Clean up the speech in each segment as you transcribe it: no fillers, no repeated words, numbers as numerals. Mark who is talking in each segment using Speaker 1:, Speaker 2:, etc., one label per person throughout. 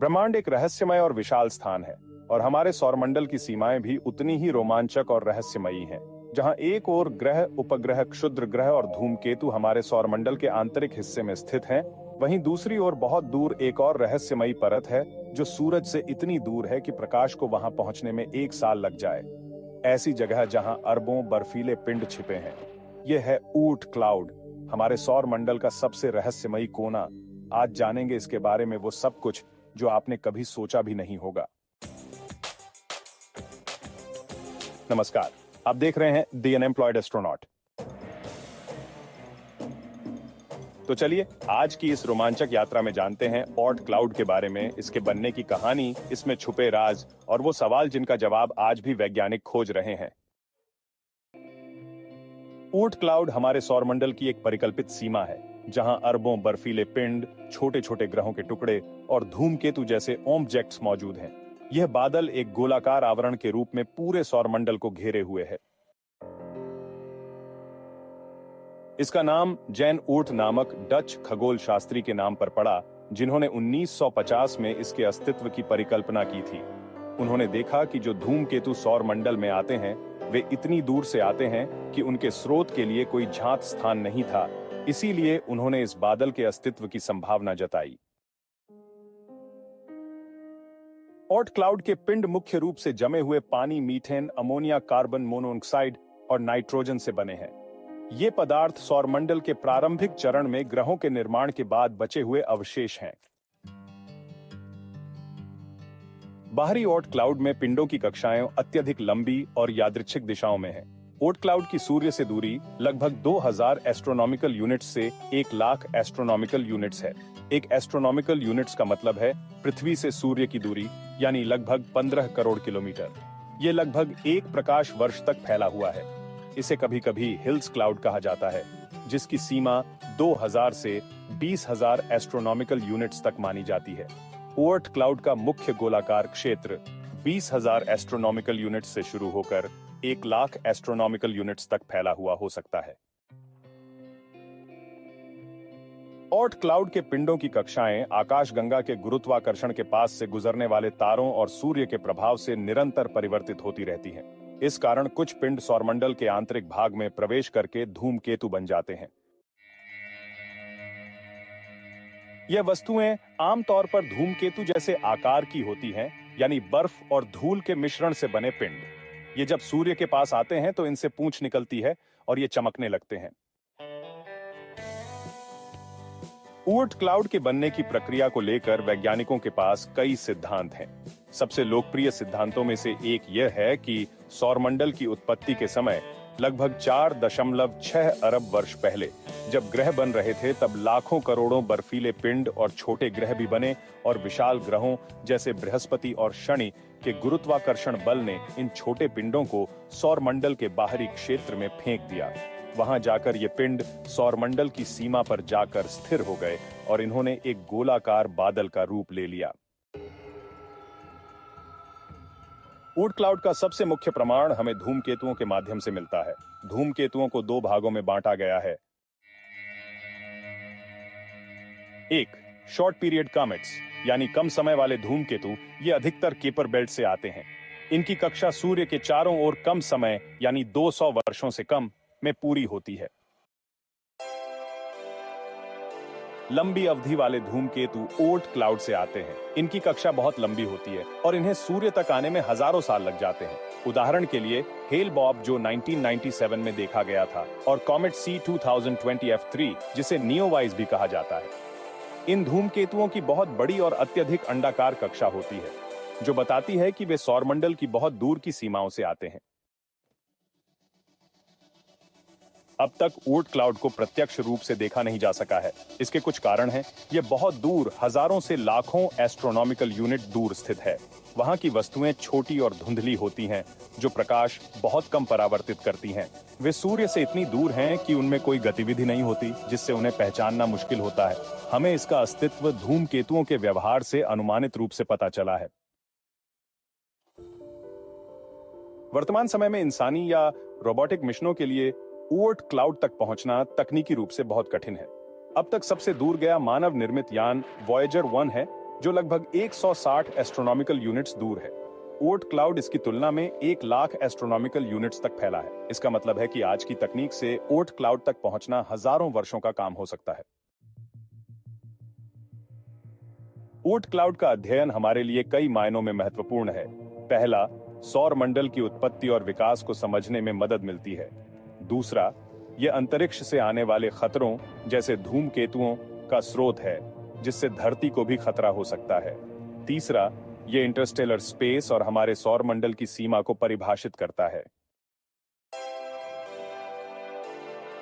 Speaker 1: ब्रह्मांड एक रहस्यमय और विशाल स्थान है और हमारे सौरमंडल की सीमाएं भी उतनी ही रोमांचक और रहस्यमयी हैं। जहां एक ओर ग्रह, उपग्रह, क्षुद्र ग्रह और धूमकेतु हमारे सौरमंडल के आंतरिक हिस्से में स्थित हैं, वहीं दूसरी ओर बहुत दूर एक और रहस्यमयी परत है जो सूरज से इतनी दूर है कि प्रकाश को वहां पहुंचने में 1 साल लग जाए। ऐसी जगह जहां अरबों बर्फीले पिंड छिपे हैं। यह है ऊर्ट क्लाउड, हमारे सौरमंडल का सबसे रहस्यमयी कोना। आज जानेंगे इसके बारे में वो सब कुछ जो आपने कभी सोचा भी नहीं होगा। नमस्कार, आप देख रहे हैं द अनएम्प्लॉयड एस्ट्रोनॉट। तो चलिए आज की इस रोमांचक यात्रा में जानते हैं ओर्ट क्लाउड के बारे में, इसके बनने की कहानी, इसमें छुपे राज और वो सवाल जिनका जवाब आज भी वैज्ञानिक खोज रहे हैं। ओर्ट क्लाउड हमारे सौरमंडल की एक परिकल्पित सीमा है जहां अरबों बर्फीले पिंड, छोटे छोटे ग्रहों के टुकड़े और धूमकेतु जैसे ऑब्जेक्ट्स मौजूद हैं। यह बादल एक गोलाकार आवरण के रूप में पूरे सौरमंडल को घेरे हुए है। इसका नाम जैन ऊर्ट नामक डच खगोल शास्त्री के नाम पर पड़ा, जिन्होंने 1950 में इसके अस्तित्व की परिकल्पना की थी। उन्होंने देखा कि जो धूमकेतु सौरमंडल में आते हैं वे इतनी दूर से आते हैं कि उनके स्रोत के लिए कोई ज्ञात स्थान नहीं था। इसीलिए उन्होंने इस बादल के अस्तित्व की संभावना जताई। ओर्ट क्लाउड के पिंड मुख्य रूप से जमे हुए पानी, मीथेन, अमोनिया, कार्बन मोनोऑक्साइड और नाइट्रोजन से बने हैं। ये पदार्थ सौरमंडल के प्रारंभिक चरण में ग्रहों के निर्माण के बाद बचे हुए अवशेष हैं। बाहरी ओर्ट क्लाउड में पिंडों की कक्षाएं अत्यधिक लंबी और यादृच्छिक दिशाओं में हैं। ओर्ट क्लाउड की सूर्य से दूरी लगभग 2000 एस्ट्रोनॉमिकल यूनिट्स से 1,00,000 एस्ट्रोनॉमिकल यूनिट्स है। एक एस्ट्रोनॉमिकल यूनिट्स का मतलब है पृथ्वी से सूर्य की दूरी, यानी लगभग 15 करोड़ किलोमीटर। ये लगभग 1 प्रकाश वर्ष तक फैला हुआ है। इसे कभी कभी हिल्स क्लाउड कहा जाता है, जिसकी सीमा 2000 से 20,000 एस्ट्रोनॉमिकल यूनिट्स तक मानी जाती है। ओर्ट क्लाउड का मुख्य गोलाकार क्षेत्र 20,000 एस्ट्रोनॉमिकल यूनिट्स से शुरू होकर 1,00,000 एस्ट्रोनॉमिकल यूनिट्स तक फैला हुआ हो सकता है। ओर्ट क्लाउड के पिंडों की कक्षाएं आकाशगंगा के गुरुत्वाकर्षण के पास से गुजरने वाले तारों और सूर्य के प्रभाव से निरंतर परिवर्तित होती रहती हैं। इस कारण कुछ पिंड सौरमंडल के आंतरिक भाग में प्रवेश करके धूमकेतु बन जाते हैं। यह वस्तुएं आमतौर पर धूमकेतु जैसे आकार की होती हैं, यानी बर्फ और धूल के मिश्रण से बने पिंड। ये जब सूर्य के पास आते हैं तो इनसे पूंछ निकलती है और ये चमकने लगते हैं। ओर्ट क्लाउड के बनने की प्रक्रिया को लेकर वैज्ञानिकों के पास कई सिद्धांत हैं। सबसे लोकप्रिय सिद्धांतों में से एक यह है कि सौरमंडल की उत्पत्ति के समय लगभग 4.6 अरब वर्ष पहले जब ग्रह बन रहे थे, तब लाखों करोड़ों बर्फीले पिंड और छोटे ग्रह भी बने और विशाल ग्रहों जैसे बृहस्पति और शनि के गुरुत्वाकर्षण बल ने इन छोटे पिंडों को सौरमंडल के बाहरी क्षेत्र में फेंक दिया। वहां जाकर ये पिंड सौरमंडल की सीमा पर जाकर स्थिर हो गए और इन्होंने एक गोलाकार बादल का रूप ले लिया। ओर्ट क्लाउड का सबसे मुख्य प्रमाण हमें धूमकेतुओं के माध्यम से मिलता है। धूमकेतुओं को 2 भागों में बांटा गया है। एक, शॉर्ट पीरियड कॉमेट्स, यानी कम समय वाले धूमकेतु। ये अधिकतर केपर बेल्ट से आते हैं। इनकी कक्षा सूर्य के चारों ओर कम समय, यानी 200 वर्षों से कम में पूरी होती है। लंबी अवधि वाले धूमकेतु ओर्ट क्लाउड से आते हैं। इनकी कक्षा बहुत लंबी होती है और इन्हें सूर्य तक आने में हजारों साल लग जाते हैं। उदाहरण के लिए हेल-बॉब, जो 1997 में देखा गया था, और कॉमेट C2020F3, जिसे नियोवाइज भी कहा जाता है। इन धूमकेतुओं की बहुत बड़ी और अत्यधिक अंडाकार कक्षा होती है, जो बताती है कि वे सौरमंडल की बहुत दूर की सीमाओं से आते हैं। अब तक ओर्ट क्लाउड को प्रत्यक्ष रूप से देखा नहीं जा सका है। इसके कुछ कारण हैं। यह बहुत दूर, हजारों से लाखों एस्ट्रोनॉमिकल यूनिट दूर स्थित है। वहां की वस्तुएं छोटी और धुंधली होती हैं, जो प्रकाश बहुत कम परावर्तित करती हैं। वे सूर्य से इतनी दूर हैं कि उनमें कोई गतिविधि नहीं होती, जिससे उन्हें पहचानना मुश्किल होता है। हमें इसका अस्तित्व धूमकेतुओं के व्यवहार से अनुमानित रूप से पता चला है। वर्तमान समय में इंसानी या रोबोटिक मिशनों के लिए ओर्ट क्लाउड तक पहुंचना तकनीकी रूप से बहुत कठिन है। अब तक सबसे दूर गया मानव निर्मित यान वॉयेजर 1 है, जो लगभग 160 एस्ट्रोनॉमिकल यूनिट्स दूर है। ओर्ट क्लाउड इसकी तुलना में 1 लाख एस्ट्रोनॉमिकल यूनिट्स तक फैला है। इसका मतलब है कि आज की तकनीक से ओर्ट क्लाउड तक पहुंचना हजारों वर्षों का काम हो सकता है। ओर्ट क्लाउड का अध्ययन हमारे लिए कई मायनों में महत्वपूर्ण है। पहला, सौर मंडल की उत्पत्ति और विकास को समझने में मदद मिलती है। दूसरा, यह अंतरिक्ष से आने वाले खतरों जैसे धूमकेतुओं का स्रोत है, जिससे धरती को भी खतरा हो सकता है। तीसरा, यह इंटरस्टेलर स्पेस और हमारे सौर मंडल की सीमा को परिभाषित करता है।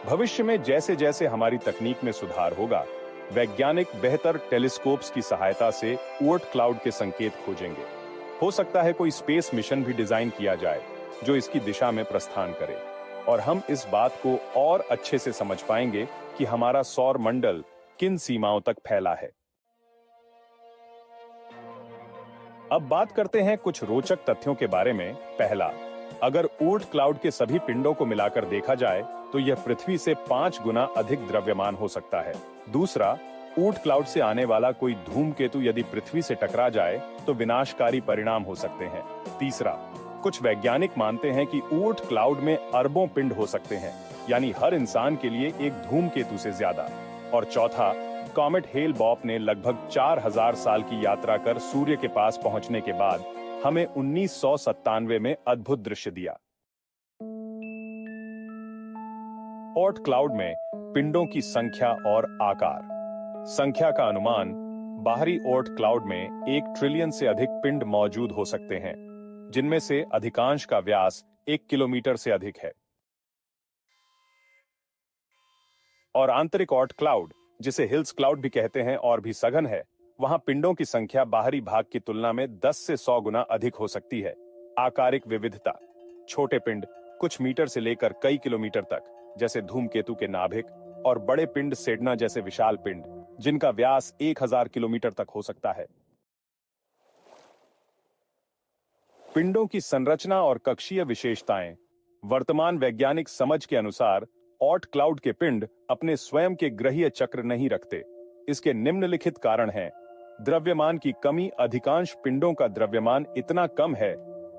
Speaker 1: भविष्य में जैसे जैसे हमारी तकनीक में सुधार होगा, वैज्ञानिक बेहतर टेलीस्कोप्स की सहायता से ओर्ट क्लाउड के संकेत खोजेंगे। हो सकता है कोई स्पेस मिशन भी डिजाइन किया जाए जो इसकी दिशा में प्रस्थान करे, और हम इस बात को और अच्छे से समझ पाएंगे कि हमारा सौर मंडल किन सीमाओं तक फैला है। अब बात करते हैं कुछ रोचक तथ्यों के बारे में। पहला, अगर ओर्ट क्लाउड के सभी पिंडों को मिलाकर देखा जाए तो यह पृथ्वी से 5 गुना अधिक द्रव्यमान हो सकता है। दूसरा, ओर्ट क्लाउड से आने वाला कोई धूमकेतु यदि पृथ्वी से टकरा जाए तो विनाशकारी परिणाम हो सकते हैं। तीसरा, कुछ वैज्ञानिक मानते हैं कि ओर्ट क्लाउड में अरबों पिंड हो सकते हैं, यानी हर इंसान के लिए एक धूमकेतु से ज्यादा। और चौथा, कॉमेट हेल बॉप ने लगभग 4000 साल की यात्रा कर सूर्य के पास पहुंचने के बाद हमें 1997 में अद्भुत दृश्य दिया। ओर्ट क्लाउड में पिंडों की संख्या और आकार। संख्या का अनुमान, बाहरी ओर्ट क्लाउड में 1 ट्रिलियन से अधिक पिंड मौजूद हो सकते हैं, जिनमें से अधिकांश का व्यास 1 किलोमीटर से अधिक है। और आंतरिक ओर्ट क्लाउड, जिसे हिल्स क्लाउड भी कहते हैं, और भी सघन है। वहां पिंडों की संख्या बाहरी भाग की तुलना में 10 से 100 गुना अधिक हो सकती है। आकारिक विविधता, छोटे पिंड कुछ मीटर से लेकर कई किलोमीटर तक, जैसे धूमकेतु के नाभिक, और बड़े पिंड सेडना जैसे विशाल पिंड, जिनका व्यास 1000 किलोमीटर तक हो सकता है। पिंडों की संरचना और कक्षीय विशेषताएं। वर्तमान वैज्ञानिक समझ के अनुसार ओर्ट क्लाउड के पिंड अपने स्वयं के ग्रहीय चक्र नहीं रखते। इसके निम्नलिखित कारण हैं। द्रव्यमान की कमी। अधिकांश पिंडों का द्रव्यमान इतना कम है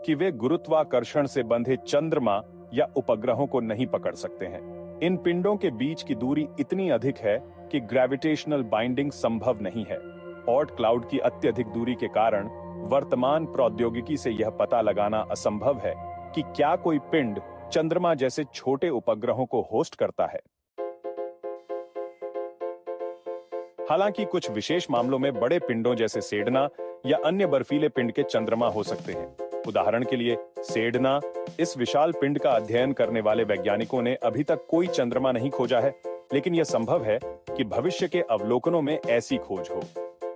Speaker 1: कि वे गुरुत्वाकर्षण से बंधे चंद्रमा या उपग्रहों को नहीं पकड़ सकते हैं। इन पिंडों के बीच की दूरी इतनी अधिक है कि ग्रेविटेशनल बाइंडिंग संभव नहीं है। ओर्ट क्लाउड की अत्यधिक दूरी के कारण वर्तमान प्रौद्योगिकी से यह पता लगाना असंभव है कि क्या कोई पिंड चंद्रमा जैसे छोटे उपग्रहों को होस्ट करता है। हालांकि कुछ विशेष मामलों में बड़े पिंडों जैसे सेडना या अन्य बर्फीले पिंड के चंद्रमा हो सकते हैं। उदाहरण के लिए सेडना, इस विशाल पिंड का अध्ययन करने वाले वैज्ञानिकों ने अभी तक कोई चंद्रमा नहीं खोजा है, लेकिन यह संभव है कि भविष्य के अवलोकनों में ऐसी खोज हो।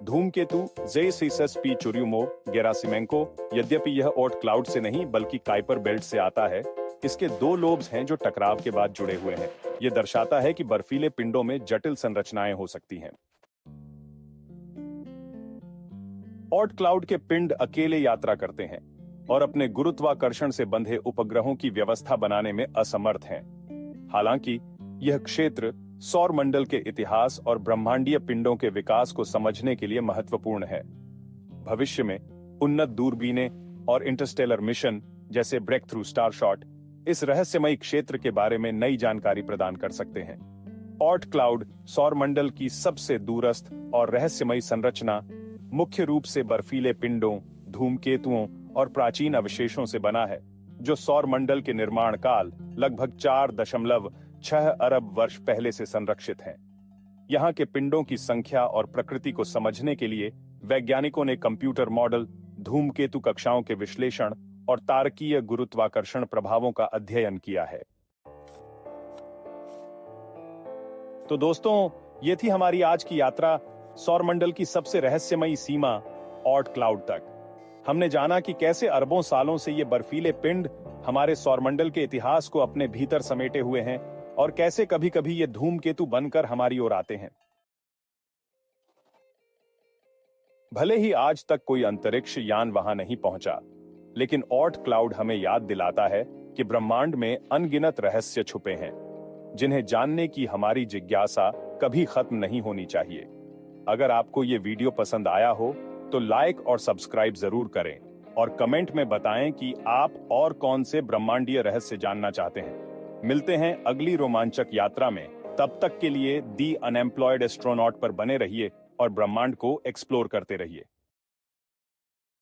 Speaker 1: धूमकेतु ज़ेसिसस पी चुर्युमो गेरासिमेंको, यद्यपि यह ओर्ट क्लाउड से नहीं बल्कि काइपर बेल्ट से आता है, इसके 2 लोब्स हैं जो टकराव के बाद जुड़े हुए हैं। यह दर्शाता है कि बर्फीले पिंडों में जटिल संरचनाएं हो सकती हैं। ओर्ट क्लाउड के पिंड अकेले यात्रा करते हैं और अपने गुरुत्वाकर्षण से बंधे उपग्रहों की व्यवस्था बनाने में असमर्थ हैं। हालांकि यह क्षेत्र सौर मंडल के इतिहास और ब्रह्मांडीय पिंडों के विकास को समझने के लिए महत्वपूर्ण है। भविष्य में उन्नत दूरबीनें और इंटरस्टेलर मिशन जैसे ब्रेक थ्रू स्टारशॉट इस रहस्यमयी क्षेत्र के बारे में नई जानकारी प्रदान कर सकते हैं। ओर्ट क्लाउड सौर मंडल की सबसे दूरस्थ और रहस्यमयी संरचना मुख्य रूप से बर्फीले पिंडों, धूमकेतुओं और प्राचीन अवशेषों से बना है, जो सौर मंडल के निर्माण काल लगभग 4.6 अरब वर्ष पहले से संरक्षित हैं। यहाँ के पिंडों की संख्या और प्रकृति को समझने के लिए वैज्ञानिकों ने कंप्यूटर मॉडल, धूमकेतु कक्षाओं के विश्लेषण और तारकीय गुरुत्वाकर्षण प्रभावों का अध्ययन किया है। तो दोस्तों, ये थी हमारी आज की यात्रा सौरमंडल की सबसे रहस्यमयी सीमा ओर्ट क्लाउड तक। हमने जाना कि कैसे अरबों सालों से ये बर्फीले पिंड हमारे सौरमंडल के इतिहास को अपने भीतर समेटे हुए हैं और कैसे कभी-कभी ये धूमकेतु बनकर हमारी ओर आते हैं। भले ही आज तक कोई अंतरिक्ष यान वहां नहीं पहुंचा, लेकिन ओर्ट क्लाउड हमें याद दिलाता है कि ब्रह्मांड में अनगिनत रहस्य छुपे हैं, जिन्हें जानने की हमारी जिज्ञासा कभी खत्म नहीं होनी चाहिए। अगर आपको ये वीडियो पसंद आया हो तो लाइक और सब्सक्राइब जरूर करें और कमेंट में बताएं कि आप और कौन से ब्रह्मांडीय रहस्य जानना चाहते हैं। मिलते हैं अगली रोमांचक यात्रा में। तब तक के लिए दी अनएम्प्लॉयड एस्ट्रोनॉट पर बने रहिए और ब्रह्मांड को एक्सप्लोर करते रहिए।